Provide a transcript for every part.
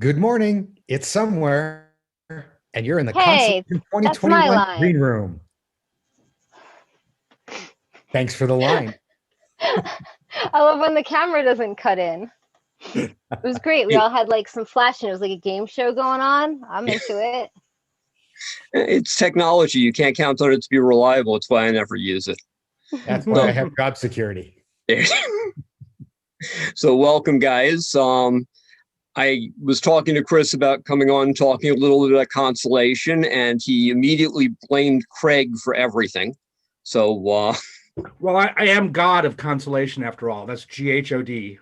Good morning. It's somewhere, and you're in the Hey, Concellation that's my 2021 Green line. Room. Thanks for the line. I love when the camera doesn't cut in. It was great. We It, all had like some flash and it was like a game show going on. I'm into it. it's technology. You can't count on it to be reliable. It's why I never use it. That's why I So, have job security. so welcome, guys. I was talking to Chris about coming on, talking a little bit about Concellation, and he immediately blamed Craig for everything. So, Well, I am God of consolation after all. That's GHOD.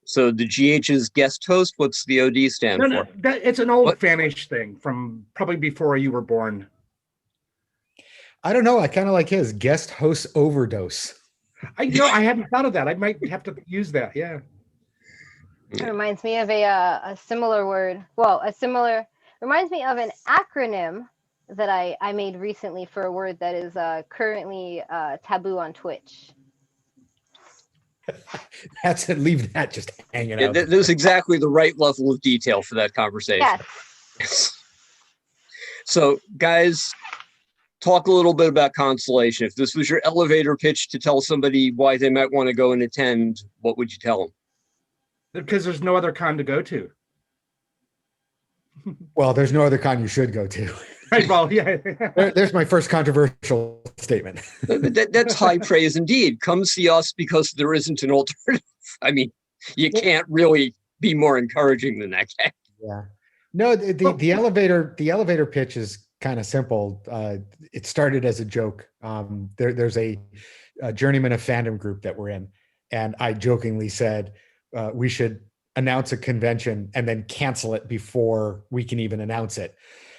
so the GH is guest host. What's the OD stand No, for? it's an old What? Fanish thing from probably before you were born. I don't know. I kind of like his guest host overdose. I hadn't thought of that. I might have to use that. Yeah. It reminds me of a similar word. Well, reminds me of an acronym that I made recently for a word that is currently taboo on Twitch. That's it. Leave that just hanging Yeah, out. there's exactly the right level of detail for that conversation. Yes. So, guys, talk a little bit about Concellation. If this was your elevator pitch to tell somebody why they might want to go and attend, what would you tell them? Because there's no other con to go to. Well, there's no other con you should go to. Right. Well, yeah. There's my first controversial statement. That's high praise indeed. Come see us because there isn't an alternative. I mean, you can't really be more encouraging than that guy. Yeah. No, the elevator pitch is kind of simple. It started as a joke. There's a journeyman of fandom group that we're in, and I jokingly said we should announce a convention and then cancel it before we can even announce it.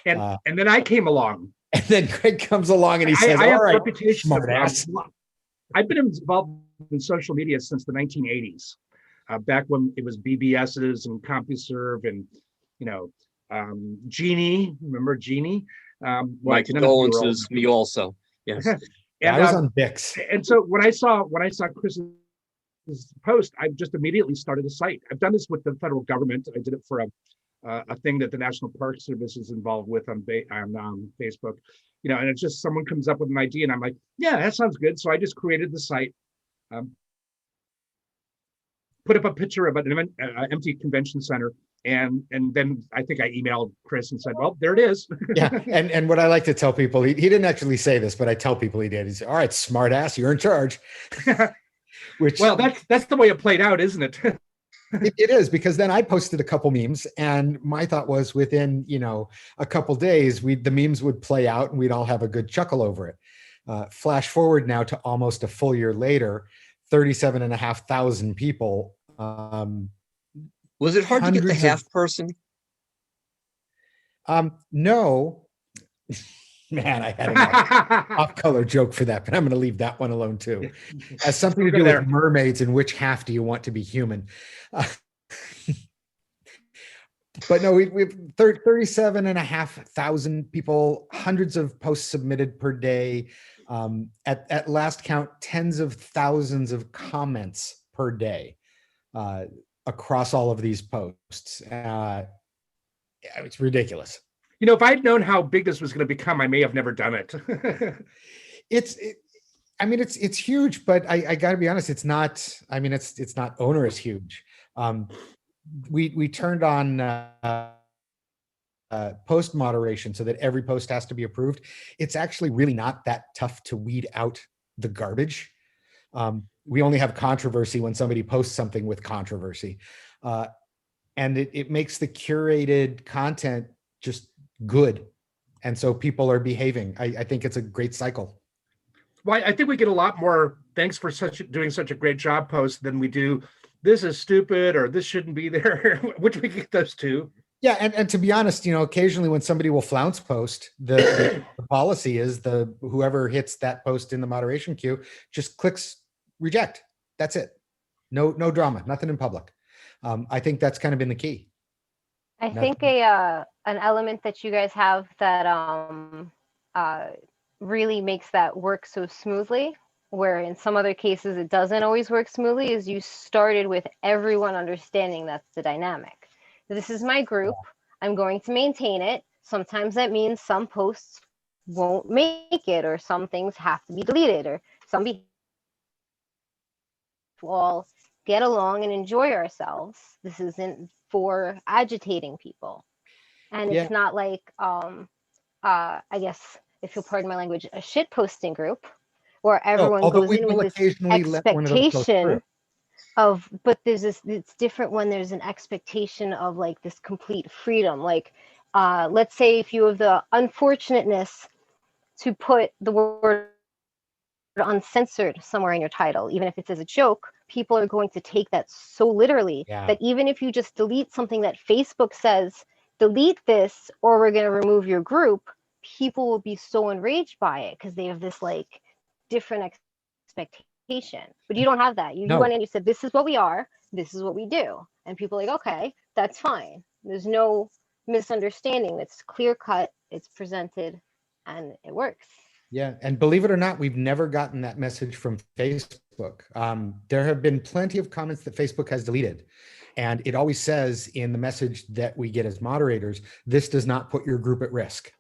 And then I came along. And then Craig comes along and he says, I have "All a right, reputation smart ass." I've been involved in social media since the 1980s, back when it was BBSs and CompuServe and, Genie. Remember Genie? My condolences, me also. Yes. I was on Bix. And so when I saw Chris's post, I just immediately started a site. I've done this with the federal government. I did it for a thing that the National Park Service is involved with on Facebook, and it's just someone comes up with an idea and I'm like, yeah, that sounds good. So I just created the site, put up a picture of an empty convention center. And then I think I emailed Chris and said, well, there it is. Yeah. And what I like to tell people, he didn't actually say this, but I tell people he did. He said, all right, smart ass, you're in charge. Well, that's the way it played out, isn't it? It is, because then I posted a couple memes and my thought was within, a couple days, the memes would play out and we'd all have a good chuckle over it. Flash forward now to almost a full year later, 37,500 people. Was it hard to get the half person? No. Man, I had an off-color joke for that, but I'm going to leave that one alone too. It has something to do with mermaids and which half do you want to be human. But no, we have 37,500 people, hundreds of posts submitted per day. At last count, tens of thousands of comments per day across all of these posts. It's ridiculous. If I'd known how big this was going to become, I may have never done it. It's huge, but I got to be honest, it's not. I mean, it's not onerous huge. We turned on post moderation so that every post has to be approved. It's actually really not that tough to weed out the garbage. We only have controversy when somebody posts something with controversy, and it makes the curated content just good, and so people are behaving. I think it's a great cycle. Well, I think we get a lot more thanks for doing such a great job post than we do this is stupid or this shouldn't be there, which we get those too. Yeah, and to be honest, occasionally when somebody will flounce post, the policy is whoever hits that post in the moderation queue just clicks reject. That's it. No drama, nothing in public. I think that's kind of been the key. I think an element that you guys have that really makes that work so smoothly where in some other cases it doesn't always work smoothly, is you started with everyone understanding that's the dynamic. This is my group. I'm going to maintain it. Sometimes that means some posts won't make it, or some things have to be deleted, or some we'll all get along and enjoy ourselves. This isn't for agitating people. And Yeah. it's not like, I guess, if you'll pardon my language, a shit posting group where everyone although goes we in will with this occasionally let one of those go through. expectation of, but there's this, it's different when there's an expectation of like this complete freedom. Like, let's say if you have the unfortunateness to put the word uncensored somewhere in your title, even if it's as a joke, people are going to take that so literally that even if you just delete something that Facebook says, delete this or we're going to remove your group, people will be so enraged by it because they have this like different expectation. But you don't have that. You went in, you said, this is what we are, this is what we do. And people are like, okay, that's fine. There's no misunderstanding. It's clear cut, it's presented, and it works. Yeah, and believe it or not, we've never gotten that message from Facebook. There have been plenty of comments that Facebook has deleted, and it always says in the message that we get as moderators, this does not put your group at risk,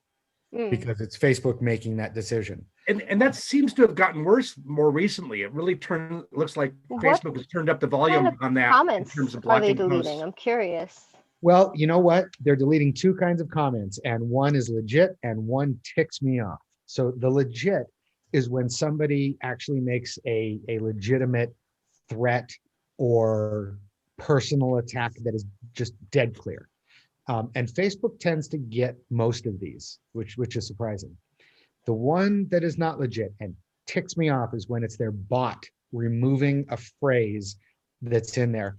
because it's Facebook making that decision. And that seems to have gotten worse more recently. It really looks like Facebook has turned up the volume on that comments in terms of are they blocking deleting? posts. I'm curious. Well, you know what? They're deleting two kinds of comments, and one is legit and one ticks me off. So the legit is when somebody actually makes a legitimate threat or personal attack that is just dead clear. And Facebook tends to get most of these, which is surprising. The one that is not legit and ticks me off is when it's their bot removing a phrase that's in there.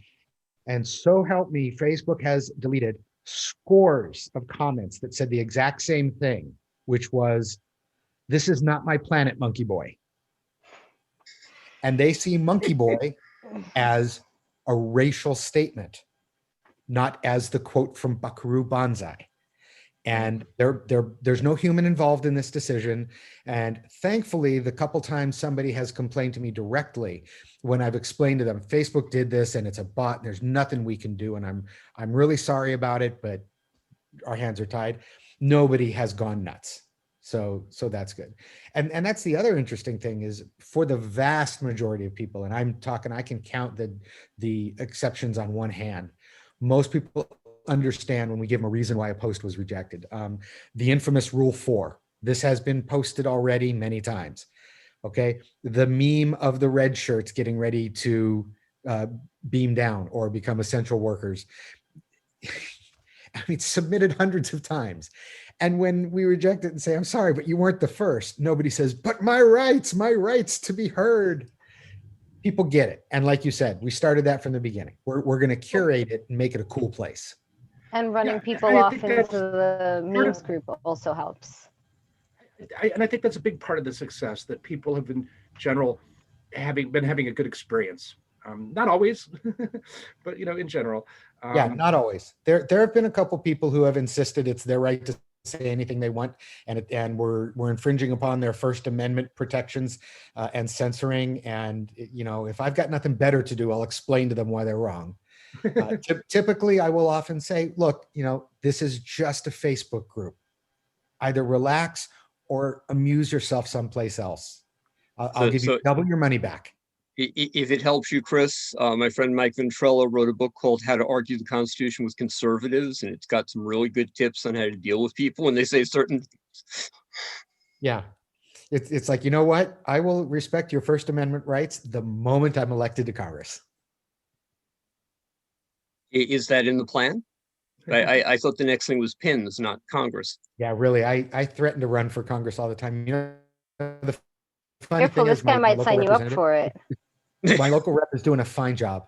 And so help me, Facebook has deleted scores of comments that said the exact same thing, which was, "This is not my planet, Monkey Boy." And they see Monkey Boy as a racial statement, not as the quote from Buckaroo Banzai. And there's no human involved in this decision. And thankfully, the couple times somebody has complained to me directly when I've explained to them, Facebook did this and it's a bot and there's nothing we can do. And I'm really sorry about it, but our hands are tied. Nobody has gone nuts. So that's good. And that's the other interesting thing is for the vast majority of people, and I'm talking, I can count the exceptions on one hand. Most people understand when we give them a reason why a post was rejected. The infamous Rule 4. This has been posted already many times. Okay. The meme of the red shirts getting ready to beam down or become essential workers. I mean, submitted hundreds of times. And when we reject it and say, I'm sorry, but you weren't the first, nobody says, but my rights to be heard. People get it. And like you said, we started that from the beginning. We're going to curate it and make it a cool place. And running people off into the memes group also helps. And I think that's a big part of the success, that people have in general been having a good experience. Not always, but in general. Yeah, not always. There have been a couple people who have insisted it's their right to say anything they want, and we're infringing upon their First Amendment protections and censoring. And if I've got nothing better to do, I'll explain to them why they're wrong. Typically, I will often say, look, this is just a Facebook group. Either relax or amuse yourself someplace else. I'll give you double your money back. If it helps you, Chris, my friend Mike Ventrella wrote a book called How to Argue the Constitution with Conservatives, and it's got some really good tips on how to deal with people when they say certain things. Yeah. It's like, you know what? I will respect your First Amendment rights the moment I'm elected to Congress. Is that in the plan? I thought the next thing was pins, not Congress. Yeah, really. I threaten to run for Congress all the time. The funny Careful, thing this is guy might sign you up for it. My local rep is doing a fine job.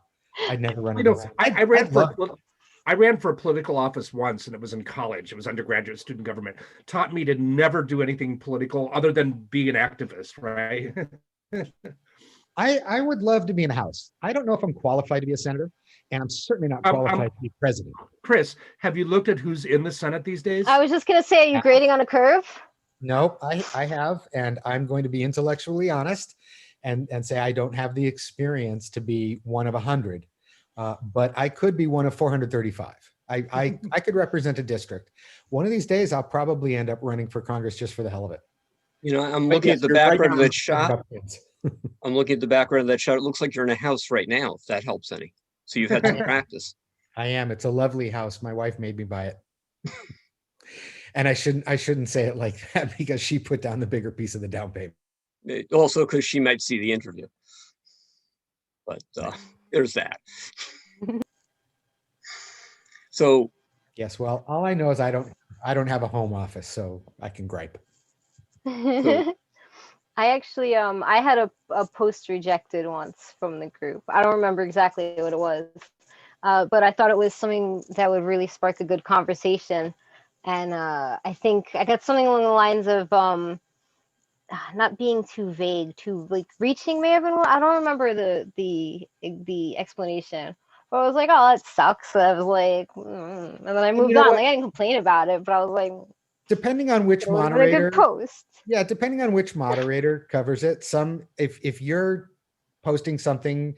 I'd never run. I ran for a political office once, and it was in college. It was undergraduate student government. Taught me to never do anything political other than be an activist, right? I would love to be in the House. I don't know if I'm qualified to be a senator, and I'm certainly not qualified to be president. Chris, have you looked at who's in the Senate these days? I was just going to say, are you grading on a curve? No, I have, and I'm going to be intellectually honest. and say, I don't have the experience to be one of 100, but I could be one of 435. I could represent a district. One of these days, I'll probably end up running for Congress just for the hell of it. I'm But looking yes, at the you're right background of now- that shot. I'm looking at the background of that shot. It looks like you're in a house right now, if that helps any. So you've had some practice. I am. It's a lovely house. My wife made me buy it. And I shouldn't say it like that because she put down the bigger piece of the down payment. Also, because she might see the interview. But there's that. So Yes, well, all I know is I don't have a home office, so I can gripe. I actually I had a post rejected once from the group. I don't remember exactly what it was, but I thought it was something that would really spark a good conversation. And I think I got something along the lines of not being too vague, too like reaching may have been. I don't remember the explanation. But I was like, oh, that sucks. So I was like, and then I moved on. what? Like I didn't complain about it, but I was like, Depending on which it was a moderator, good post. yeah, depending on which moderator covers it. If you're posting something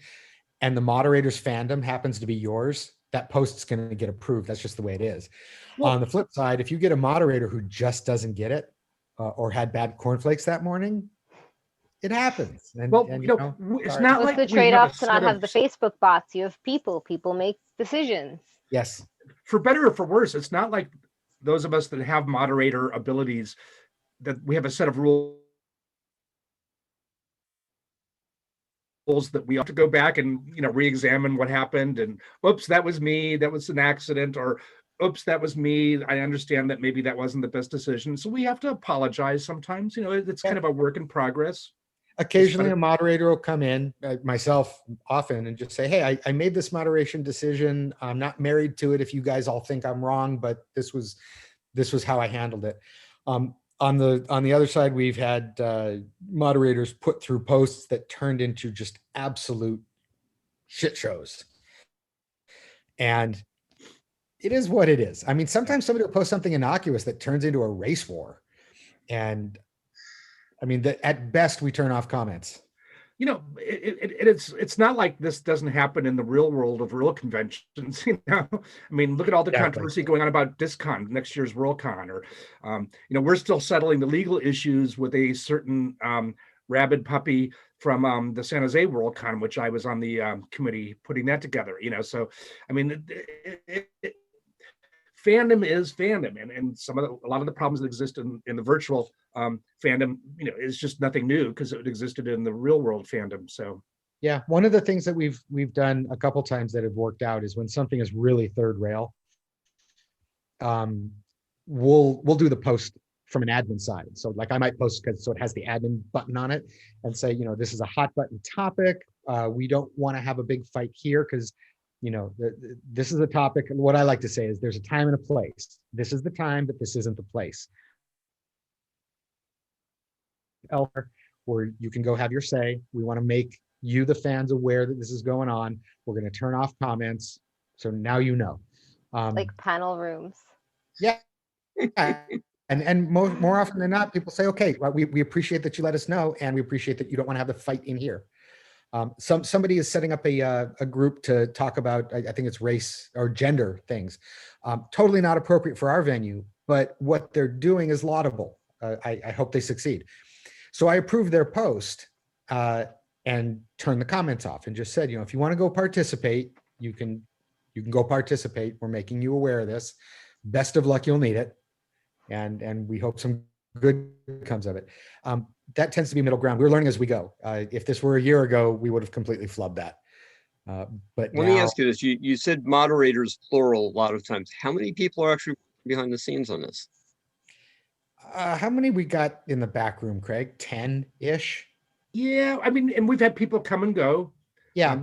and the moderator's fandom happens to be yours, that post's going to get approved. That's just the way it is. Well- On the flip side, if you get a moderator who just doesn't get it or had bad cornflakes that morning, it happens. And, Well, and, it's sorry. not What's like the we have a trade-off to not set have of- the Facebook bots? You have people. People make decisions. Yes. For better or for worse, it's not like those of us that have moderator abilities that we have a set of rules that we have to go back and re-examine what happened, and oops, that was me, that was an accident, or oops, that was me, I understand that maybe that wasn't the best decision. So we have to apologize sometimes. It's kind of a work in progress. Occasionally a moderator will come in, myself often, and just say, hey, I made this moderation decision. I'm not married to it if you guys all think I'm wrong, but this was how I handled it. On the other side, we've had moderators put through posts that turned into just absolute shit shows. And it is what it is. I mean, sometimes somebody will post something innocuous that turns into a race war. And I mean, at best, we turn off comments. It's not like this doesn't happen in the real world of real conventions. I mean, look at all the Exactly. controversy going on about DisCon, next year's WorldCon, or we're still settling the legal issues with a certain rabid puppy from the San Jose WorldCon, which I was on the committee putting that together. So I mean, fandom is fandom, and a lot of the problems that exist in the virtual fandom, is just nothing new because it existed in the real world fandom. So yeah, one of the things that we've done a couple times that have worked out is when something is really third rail, we'll do the post from an admin side. So like I might post so it has the admin button on it and say, this is a hot button topic. We don't want to have a big fight here because this is a topic. And what I like to say is there's a time and a place. This is the time, but this isn't the place. Where you can go have your say. We want to make you, the fans, aware that this is going on. We're going to turn off comments. So now Like panel rooms. Yeah. And more often than not, people say, okay, well, we appreciate that you let us know, and we appreciate that you don't want to have the fight in here. Somebody is setting up a group to talk about, I think it's race or gender things. Totally not appropriate for our venue, but what they're doing is laudable. I hope they succeed. So I approved their post and turned the comments off and just said, if you want to go participate, you can go participate. We're making you aware of this. Best of luck, you'll need it. And we hope some good comes of it. That tends to be middle ground. We're learning as we go. If this were a year ago, we would have completely flubbed that. But let me ask you this. You said moderators, plural, a lot of times. How many people are actually behind the scenes on this? How many we got in the back room, Craig? 10-ish? Yeah, I mean, and we've had people come and go. Yeah.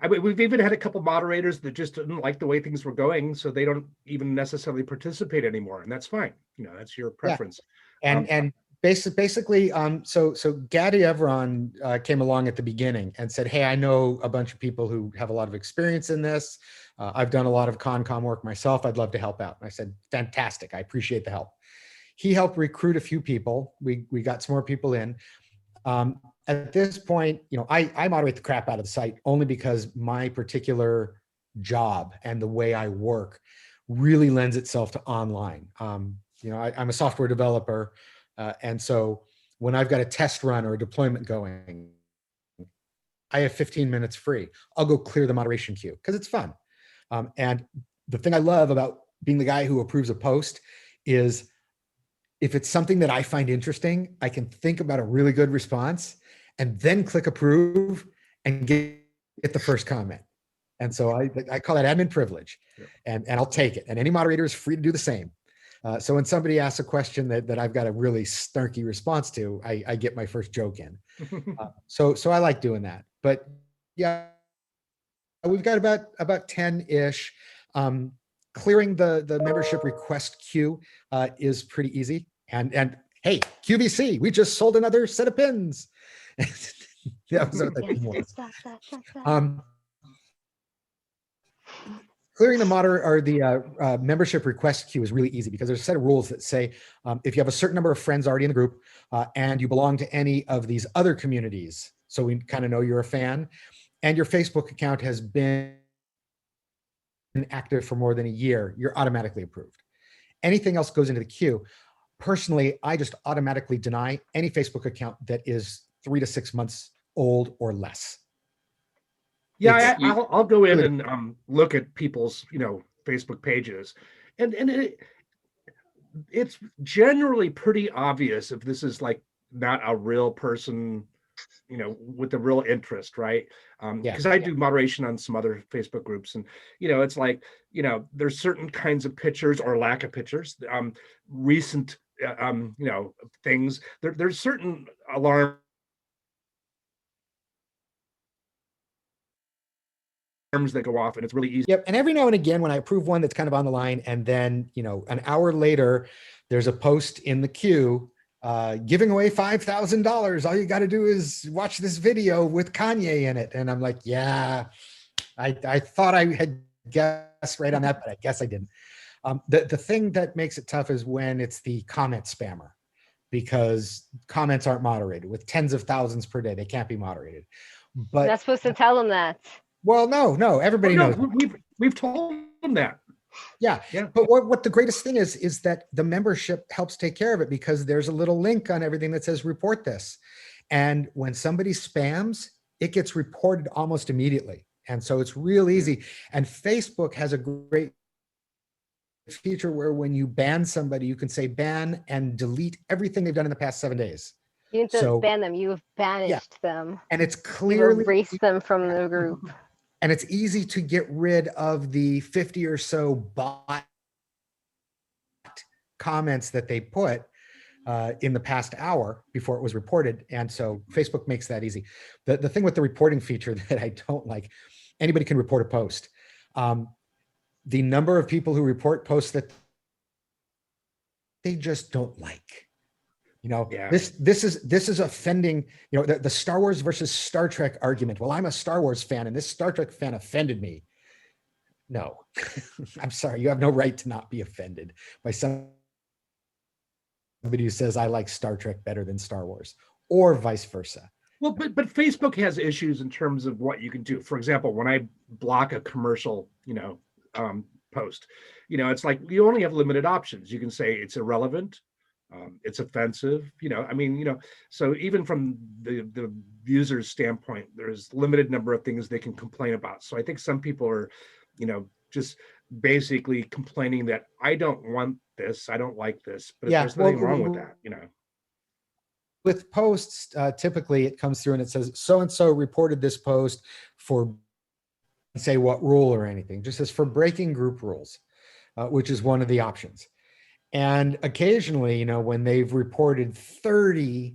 I mean, we've even had a couple moderators that just didn't like the way things were going, so they don't even necessarily participate anymore, and that's fine. That's your preference. Yeah. And basically, so Gaddy Evron came along at the beginning and said, hey, I know a bunch of people who have a lot of experience in this. I've done a lot of ConCom work myself. I'd love to help out. And I said, fantastic. I appreciate the help. He helped recruit a few people. We got some more people in. at this point, I moderate the crap out of the site only because my particular job and the way I work really lends itself to online. I'm a software developer. And so when I've got a test run or a deployment going, I have 15 minutes free. I'll go clear the moderation queue because it's fun. And the thing I love about being the guy who approves a post is if it's something that I find interesting, I can think about a really good response and then click approve and get the first comment. And so I call that admin privilege, and I'll take it. And any moderator is free to do the same. So when somebody asks a question that I've got a really snarky response to, I get my first joke in. So I like doing that. But yeah, we've got about 10-ish. Clearing the membership request queue is pretty easy. And hey, QVC, we just sold another set of pins. That was what the thing was. Clearing the membership request queue is really easy because there's a set of rules that say if you have a certain number of friends already in the group and you belong to any of these other communities, so we kind of know you're a fan, and your Facebook account has been active for more than a year, you're automatically approved. Anything else goes into the queue. Personally, I just automatically deny any Facebook account that is 3 to 6 months old or less. Yeah, I'll go in and look at people's Facebook pages, and it's generally pretty obvious if this is like not a real person, with a real interest, right? Because I do moderation on some other Facebook groups, and it's like there's certain kinds of pictures or lack of pictures, recent things. There's certain alarms that go off, and it's really easy. Yep. And every now and again, when I approve one that's kind of on the line, and then an hour later, there's a post in the queue giving away $5,000. All you got to do is watch this video with Kanye in it. And I'm like, yeah, I thought I had guessed right on that, but I guess I didn't. The thing that makes it tough is when it's the comment spammer, because comments aren't moderated with tens of thousands per day. They can't be moderated. But you're not supposed to tell them that. Well, no, everybody knows. We've told them that. Yeah. But what the greatest thing is that the membership helps take care of it, because there's a little link on everything that says report this. And when somebody spams, it gets reported almost immediately. And so it's real easy. And Facebook has a great feature where when you ban somebody, you can say ban and delete everything they've done in the past 7 days. You didn't just ban them, you have banished them. And it's clearly erased them from the group. And it's easy to get rid of the 50 or so bot comments that they put in the past hour before it was reported. And so Facebook makes that easy. The thing with the reporting feature that I don't like, anybody can report a post. The number of people who report posts that they just don't like. This is offending, the Star Wars versus Star Trek argument. Well, I'm a Star Wars fan and this Star Trek fan offended me. No, I'm sorry. You have no right to not be offended by somebody who says, I like Star Trek better than Star Wars, or vice versa. Well, but Facebook has issues in terms of what you can do. For example, when I block a commercial, post, it's like you only have limited options. You can say it's irrelevant. It's offensive, so even from the user's standpoint, there's limited number of things they can complain about. So I think some people are, just basically complaining that I don't want this, I don't like this, but there's nothing wrong with that, With posts, typically it comes through and it says, so-and-so reported this post for say what rule or anything, just says for breaking group rules, which is one of the options. And occasionally, when they've reported 30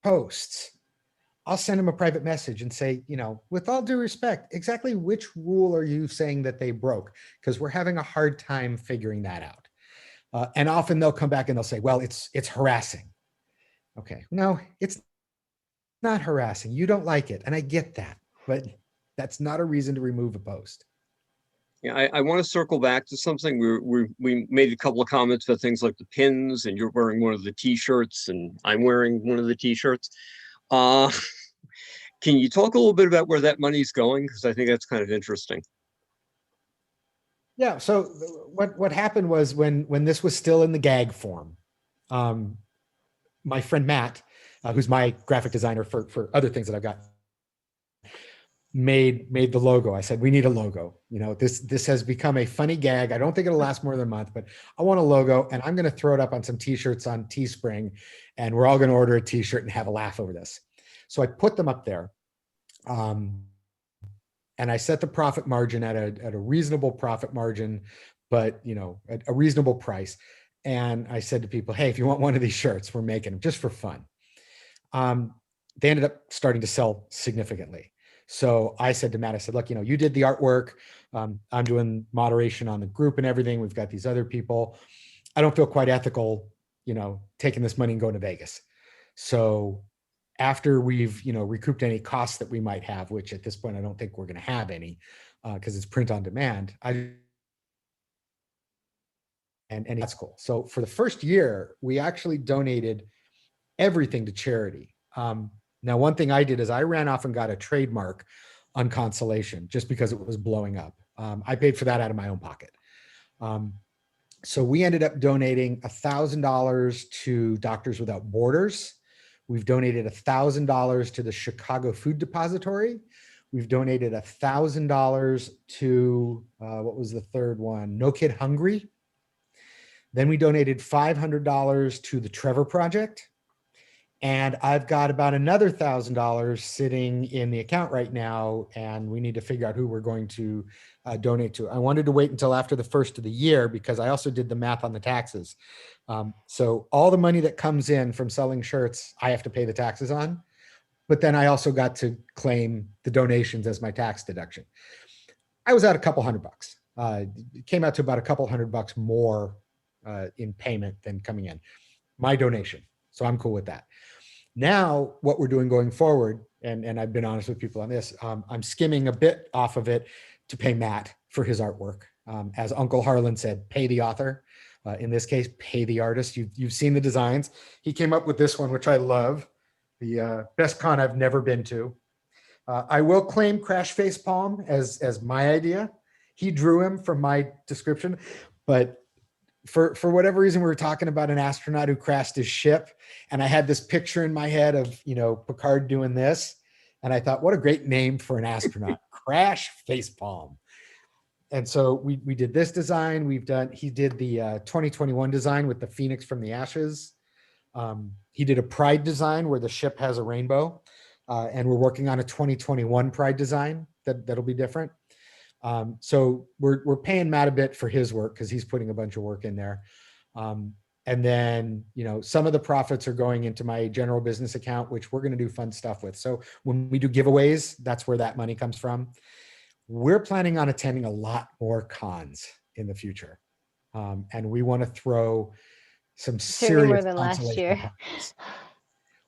posts, I'll send them a private message and say, with all due respect, exactly which rule are you saying that they broke? Because we're having a hard time figuring that out. And often they'll come back and they'll say, well, it's harassing. Okay, no, it's not harassing. You don't like it. And I get that, but that's not a reason to remove a post. Yeah, I want to circle back to something. We made a couple of comments about things like the pins, and you're wearing one of the T-shirts, and I'm wearing one of the T-shirts. Uh, can you talk a little bit about where that money's going? Because I think that's kind of interesting. Yeah. So what happened was when this was still in the gag form, my friend Matt, who's my graphic designer for other things that I've got, made the logo. I said, we need a logo. You know, this has become a funny gag. I don't think it'll last more than a month, but I want a logo, and I'm going to throw it up on some t-shirts on Teespring, and we're all going to order a t-shirt and have a laugh over this. So I put them up there. And I set the profit margin at a reasonable profit margin, but you know, at a reasonable price. And I said to people, hey, if you want one of these shirts, we're making them just for fun. They ended up starting to sell significantly. So I said to Matt, I said, look, you know, you did the artwork. I'm doing moderation on the group and everything. We've got these other people. I don't feel quite ethical, you know, taking this money and going to Vegas. So after we've, you know, recouped any costs that we might have, which at this point, I don't think we're going to have any because it's print on demand. And that's cool. So for the first year, we actually donated everything to charity. Now, one thing I did is I ran off and got a trademark on Concellation just because it was blowing up. I paid for that out of my own pocket. So we ended up donating $1,000 to Doctors Without Borders. We've donated $1,000 to the Chicago Food Depository. We've donated $1,000 to, what was the third one? No Kid Hungry. Then we donated $500 to the Trevor Project. And I've got about another $1,000 sitting in the account right now, and we need to figure out who we're going to donate to. I wanted to wait until after the first of the year because I also did the math on the taxes. So all the money that comes in from selling shirts, I have to pay the taxes on, but then I also got to claim the donations as my tax deduction. I was at a couple $100. It came out to about a couple $100 more in payment than coming in, my donation. So I'm cool with that. Now, what we're doing going forward, and I've been honest with people on this, I'm skimming a bit off of it to pay Matt for his artwork. As Uncle Harlan said, pay the author. In this case, pay the artist. You've seen the designs. He came up with this one, which I love. The best con I've never been to. I will claim Crash Facepalm as my idea. He drew him from my description, but for whatever reason, we were talking about an astronaut who crashed his ship, and I had this picture in my head of, you know, Picard doing this, and I thought, what a great name for an astronaut, Crash Facepalm. And so we did this design. He did the 2021 design with the Phoenix from the ashes. He did a Pride design where the ship has a rainbow, and we're working on a 2021 Pride design that'll be different. So we're paying Matt a bit for his work because he's putting a bunch of work in there. And then, you know, some of the profits are going into my general business account, which we're going to do fun stuff with. So when we do giveaways, that's where that money comes from. We're planning on attending a lot more cons in the future. And we want to throw some serious more than last consolation year. parties.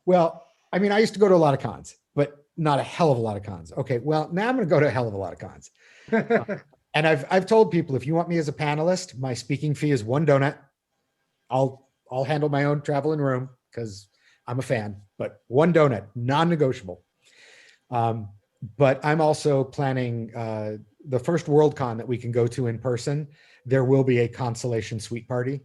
Well, I mean, I used to go to a lot of cons, but not a hell of a lot of cons. Okay, well, now I'm going to go to a hell of a lot of cons. And I've told people, if you want me as a panelist, my speaking fee is one donut. I'll handle my own travel and room because I'm a fan, but one donut, non-negotiable. But I'm also planning the first Worldcon that we can go to in person. There will be a Concellation suite party.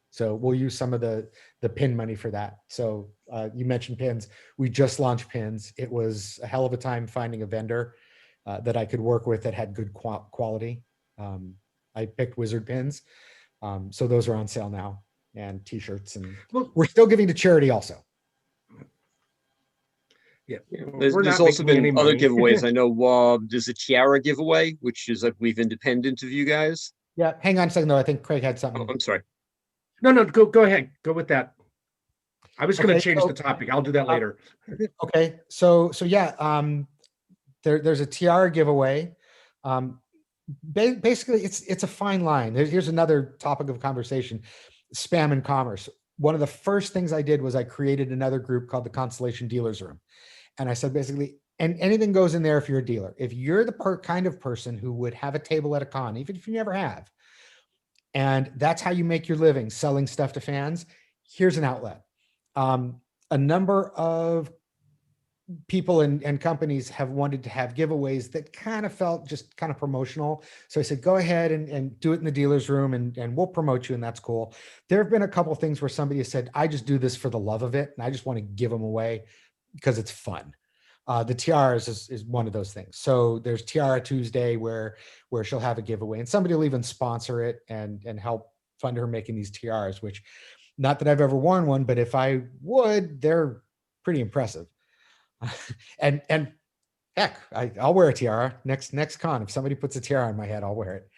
So we'll use some of the pin money for that. So you mentioned pins. We just launched pins. It was a hell of a time finding a vendor that I could work with that had good quality. I picked Wizard pins. So those are on sale now, and t-shirts, and we're still giving to charity also. Yeah, there's also been other giveaways. I know there's a tiara giveaway, which is, I believe, independent of you guys. Yeah, hang on a second though. I think Craig had something. Oh, I'm sorry. No, go ahead. Go with that. I was going to change the topic. I'll do that later. Okay, so yeah, there's a tiara giveaway. Basically, it's a fine line. Here's another topic of conversation: spam and commerce. One of the first things I did was I created another group called the Concellation Dealers Room, and I said basically, and anything goes in there if you're a dealer. If you're the kind of person who would have a table at a con, even if you never have, and that's how you make your living, selling stuff to fans, here's an outlet. A number of people and companies have wanted to have giveaways that kind of felt just kind of promotional. So I said, go ahead and do it in the dealer's room and we'll promote you, and that's cool. There have been a couple of things where somebody has said, I just do this for the love of it, and I just want to give them away because it's fun. The tiaras is one of those things. So there's Tiara Tuesday where she'll have a giveaway, and somebody will even sponsor it and help fund her making these tiaras, which, not that I've ever worn one, but if I would, they're pretty impressive. and heck, I'll wear a tiara next con. If somebody puts a tiara on my head, I'll wear it.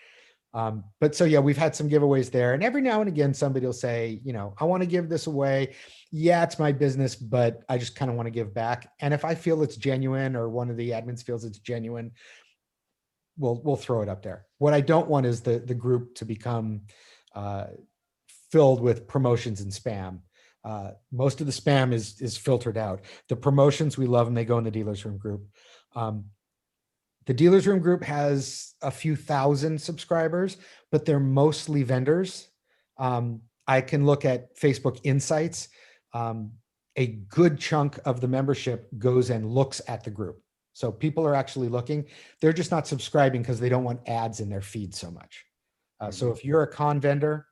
But so yeah, we've had some giveaways there, and every now and again, somebody will say, I want to give this away. Yeah, it's my business, but I just kind of want to give back. And if I feel it's genuine, or one of the admins feels it's genuine, we'll throw it up there. What I don't want is the group to become filled with promotions and spam. Most of the spam is filtered out. The promotions, we love them. They go in the dealers room group. The dealers room group has a few thousand subscribers, but they're mostly vendors. I can look at Facebook Insights. A good chunk of the membership goes and looks at the group. So people are actually looking. They're just not subscribing because they don't want ads in their feed so much. So if you're a con vendor,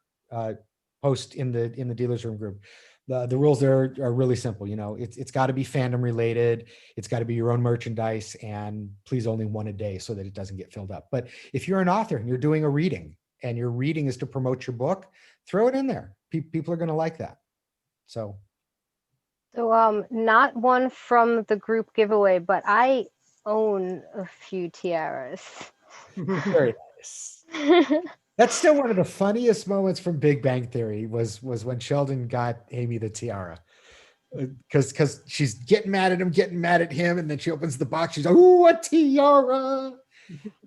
post in the dealers room group. The rules there are really simple. It's got to be fandom related. It's got to be your own merchandise, and please only one a day so that it doesn't get filled up. But if you're an author and you're doing a reading, and your reading is to promote your book, throw it in there. People are going to like that. So not one from the group giveaway, but I own a few tiaras. Very nice. That's still one of the funniest moments from Big Bang Theory was when Sheldon got Amy the tiara, because she's getting mad at him, and then she opens the box. She's like, "Ooh, a tiara!"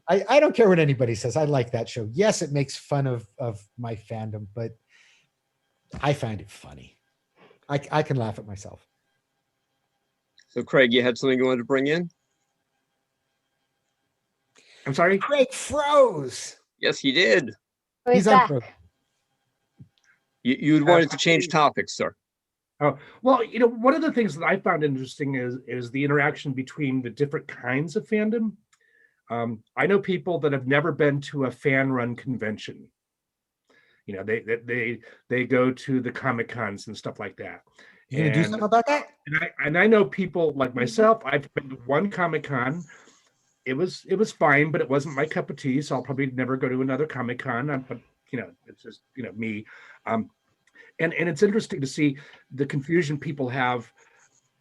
I don't care what anybody says. I like that show. Yes, it makes fun of my fandom, but I find it funny. I can laugh at myself. So Craig, you had something you wanted to bring in? I'm sorry? Craig froze. Yes, he did. Oh, He's back. unfrozen. You'd wanted to change topics, sir. Oh, well, one of the things that I found interesting is the interaction between the different kinds of fandom. I know people that have never been to a fan-run convention. They go to the Comic Cons and stuff like that. You gonna do something about that? And I know people like myself. I've been to one Comic Con. It was fine, but it wasn't my cup of tea. So I'll probably never go to another Comic Con. But it's just me. And it's interesting to see the confusion people have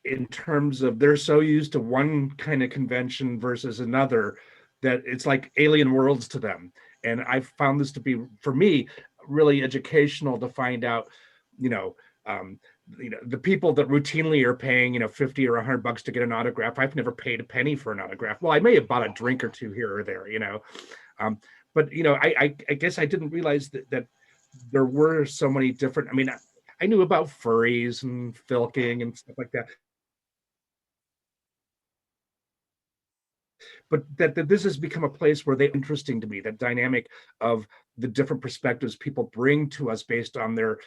in terms of they're so used to one kind of convention versus another that it's like alien worlds to them. And I've found this to be, for me, really educational to find out, the people that routinely are paying, 50 or $100 to get an autograph. I've never paid a penny for an autograph. Well, I may have bought a drink or two here or there, but I guess I didn't realize that there were so many different. I mean, I knew about furries and filking and stuff like that, but that this has become a place where they're interesting to me. That dynamic of the different perspectives people bring to us based on their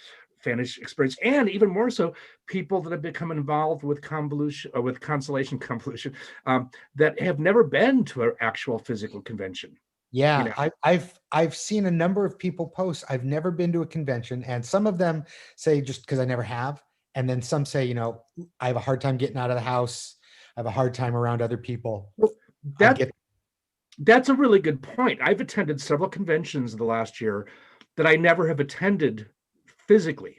fanish experience, and even more so, people that have become involved with Concellation that have never been to an actual physical convention. Yeah, I've seen a number of people post, I've never been to a convention, and some of them say just because I never have, and then some say, I have a hard time getting out of the house, I have a hard time around other people. Well, that's a really good point. I've attended several conventions in the last year that I never have attended physically.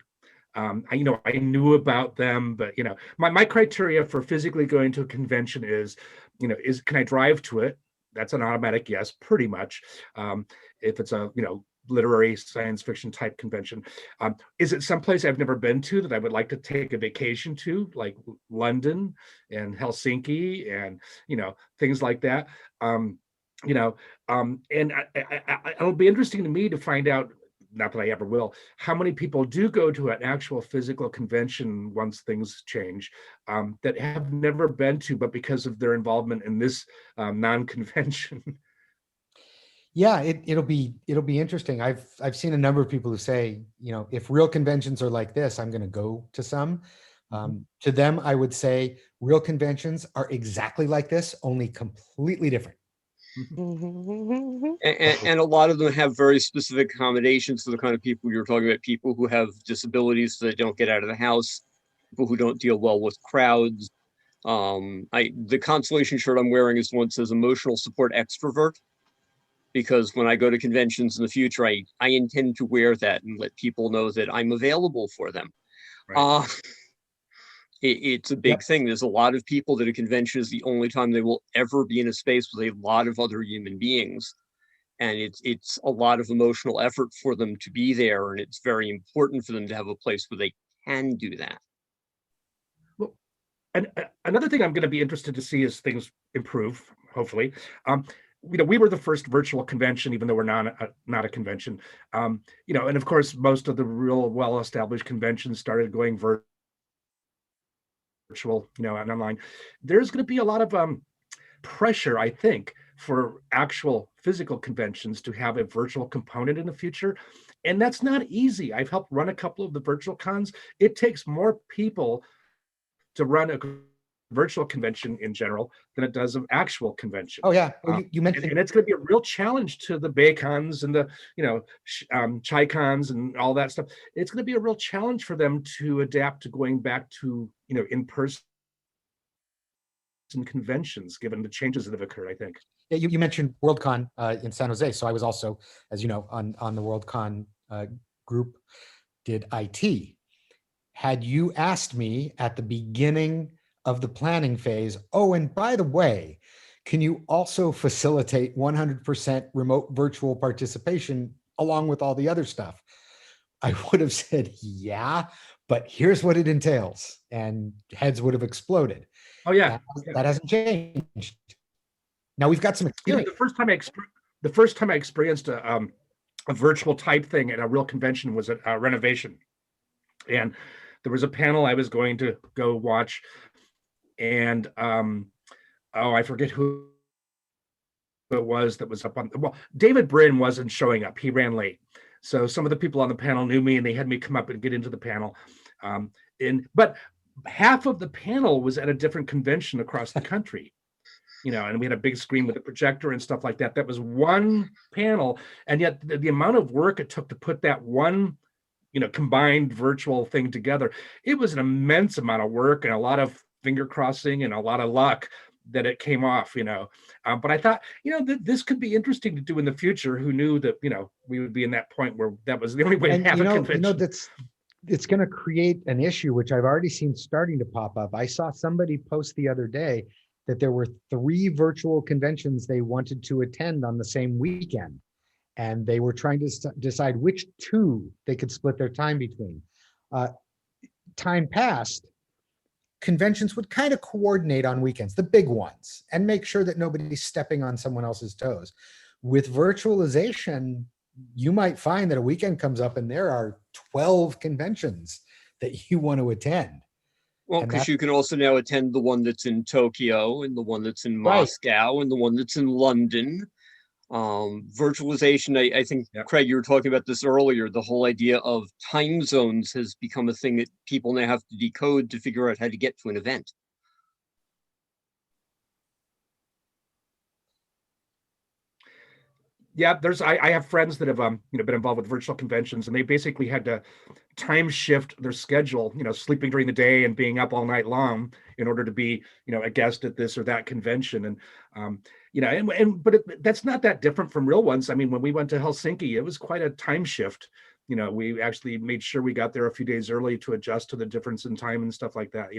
I knew about them, but my criteria for physically going to a convention is can I drive to it? That's an automatic yes, pretty much. If it's a literary science fiction type convention, is it someplace I've never been to that I would like to take a vacation to, like London and Helsinki and things like that. And it'll be interesting to me to find out, not that I ever will, how many people do go to an actual physical convention once things change, that have never been to, but because of their involvement in this non-convention. Yeah, it'll be interesting. I've seen a number of people who say, if real conventions are like this, I'm going to go to some. To them, I would say real conventions are exactly like this, only completely different. And a lot of them have very specific accommodations for the kind of people you're talking about, people who have disabilities so they don't get out of the house, people who don't deal well with crowds. The Concellation shirt I'm wearing is one that says emotional support extrovert, because when I go to conventions in the future, I intend to wear that and let people know that I'm available for them. Right. It's a big thing. There's a lot of people that a convention is the only time they will ever be in a space with a lot of other human beings. And it's a lot of emotional effort for them to be there. And it's very important for them to have a place where they can do that. Well, and another thing I'm going to be interested to see as things improve, hopefully. We were the first virtual convention, even though we're not a convention. And of course, most of the real well-established conventions started going virtual, and online. There's going to be a lot of pressure, I think, for actual physical conventions to have a virtual component in the future. And that's not easy. I've helped run a couple of the virtual cons. It takes more people to run a virtual convention in general than it does an actual convention. Oh yeah, well, you mentioned, and it's going to be a real challenge to the Baycons and the Chi-Cons and all that stuff. It's going to be a real challenge for them to adapt to going back to in-person conventions, given the changes that have occurred, I think. Yeah, you mentioned Worldcon in San Jose, so I was also, as you know, on the Worldcon group, did IT. Had you asked me at the beginning of the planning phase, oh, and by the way, can you also facilitate 100% remote virtual participation along with all the other stuff? I would have said, yeah, but here's what it entails, and heads would have exploded. Oh yeah, that hasn't changed. Now we've got some experience. The first time I experienced a virtual type thing at a real convention was at Renovation, and there was a panel I was going to go watch, and I forget who it was that was up on. Well, David Brin wasn't showing up; he ran late. So some of the people on the panel knew me, and they had me come up and get into the panel. But half of the panel was at a different convention across the country. And we had a big screen with a projector and stuff like that. That was one panel, and yet the amount of work it took to put that one combined virtual thing together, it was an immense amount of work and a lot of finger crossing and a lot of luck that it came off, but I thought, this could be interesting to do in the future. Who knew that, we would be in that point where that was the only way to have a convention. It's going to create an issue, which I've already seen starting to pop up. I saw somebody post the other day that there were 3 virtual conventions they wanted to attend on the same weekend. And they were trying to decide which 2 they could split their time between. Time past, conventions would kind of coordinate on weekends, the big ones, and make sure that nobody's stepping on someone else's toes. With virtualization, you might find that a weekend comes up and there are 12 conventions that you want to attend. Well, because you can also now attend the one that's in Tokyo and the one that's in Moscow and the one that's in London. Virtualization, I think, Craig, you were talking about this earlier. The whole idea of time zones has become a thing that people now have to decode to figure out how to get to an event. Yeah, I have friends that have been involved with virtual conventions, and they basically had to time shift their schedule, sleeping during the day and being up all night long in order to be, a guest at this or that convention. And that's not that different from real ones. I mean, when we went to Helsinki, it was quite a time shift. We actually made sure we got there a few days early to adjust to the difference in time and stuff like that.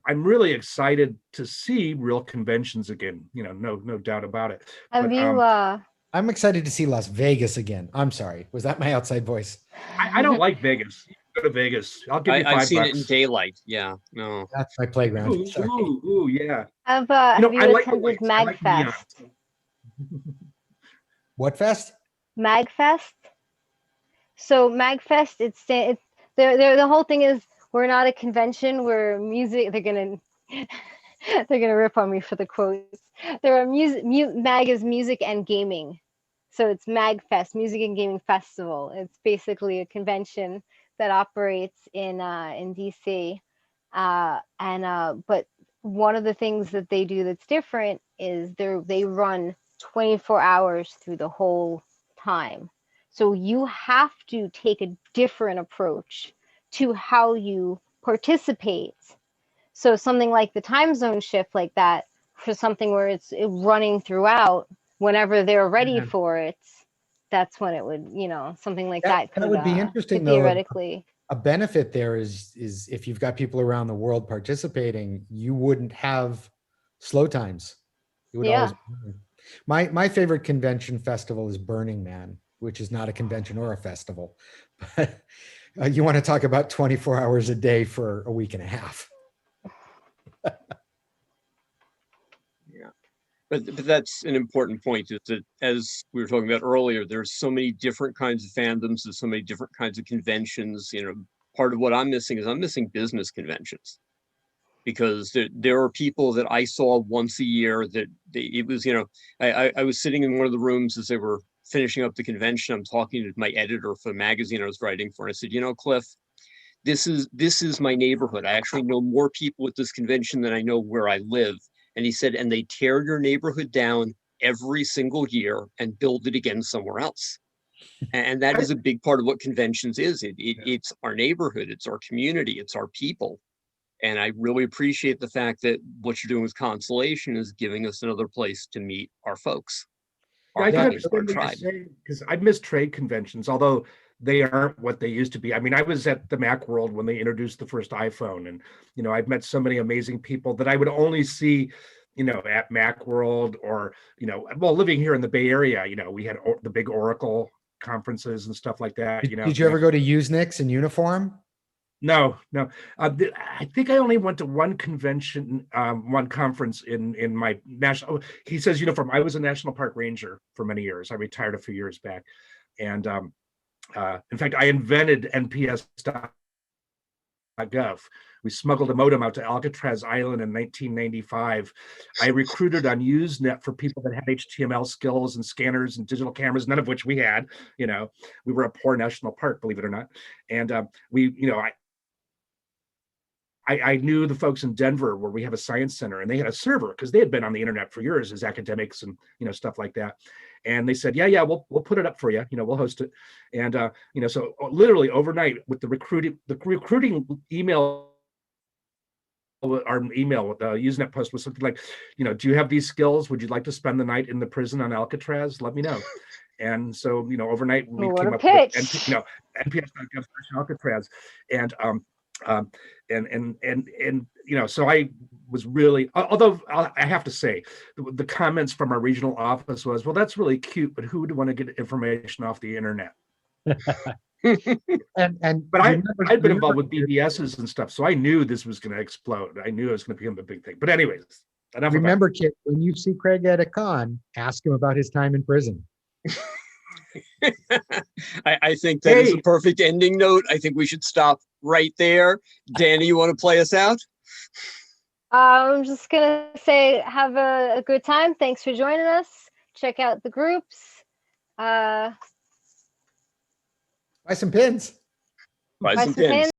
I'm really excited to see real conventions again. No doubt about it. I'm excited to see Las Vegas again. I'm sorry, was that my outside voice? I don't like Vegas. Go to Vegas. I'll give you $5. I've seen it in daylight. Yeah, no, that's my playground. Ooh, yeah. Have you attended MagFest? What fest? MagFest. So MagFest, it's the whole thing is we're not a convention. We're music. They're gonna rip on me for the quotes. They're a Mag is music and gaming. So it's MagFest, Music and Gaming Festival. It's basically a convention that operates in DC. But one of the things that they do that's different is they run 24 hours through the whole time. So you have to take a different approach to how you participate. So something like the time zone shift like that, for something where it's running throughout, whenever they're ready for it, that's when it would, something like that That would be interesting, could though. theoretically. A benefit there is if you've got people around the world participating, you wouldn't have slow times. It would always. My favorite convention festival is Burning Man, which is not a convention or a festival, but you want to talk about 24 hours a day for a week and a half. Yeah, but that's an important point, is that, as we were talking about earlier, there's so many different kinds of fandoms, there's so many different kinds of conventions. Part of what I'm missing is I'm missing business conventions, because there are people that I saw once a year that it was, I was sitting in one of the rooms as they were finishing up the convention. I'm talking to my editor for the magazine I was writing for, and I said, Cliff, this is my neighborhood. I actually know more people at this convention than I know where I live. And he said, and they tear your neighborhood down every single year and build it again somewhere else. And that is a big part of what conventions is. It's our neighborhood, it's our community, it's our people. And I really appreciate the fact that what you're doing with Concellation is giving us another place to meet our folks. I can understand what you're saying, because I miss trade conventions, although they aren't what they used to be. I mean, I was at the Macworld when they introduced the first iPhone, and I've met so many amazing people that I would only see at Macworld, or well, living here in the Bay Area, we had the big Oracle conferences and stuff like that. Did you ever go to Usenix in uniform? No. I think I only went to one convention, one conference in my national. He says uniform. I was a national park ranger for many years. I retired a few years back, and in fact, I invented NPS.gov. We smuggled a modem out to Alcatraz Island in 1995. I recruited on Usenet for people that had HTML skills and scanners and digital cameras, none of which we had. We were a poor national park, believe it or not, and I knew the folks in Denver where we have a science center, and they had a server because they had been on the internet for years as academics and stuff like that. And they said, yeah, we'll put it up for you. We'll host it. And so literally overnight with the recruiting email, our email with the Usenet post was something like, do you have these skills? Would you like to spend the night in the prison on Alcatraz? Let me know. And so overnight we came up with NPS.gov/Alcatraz, and so I was really, although I have to say, the comments from our regional office was, well, that's really cute, but who would want to get information off the internet? But I'd been involved with BBSs and stuff, so I knew this was going to explode. I knew it was going to become a big thing. But anyways, remember, kid, when you see Craig at a con, ask him about his time in prison. I think that is a perfect ending note. I think we should stop right there. Danny, you want to play us out? I'm just gonna say, have a good time. Thanks for joining us. Check out the groups. Buy some pins. Buy some pins.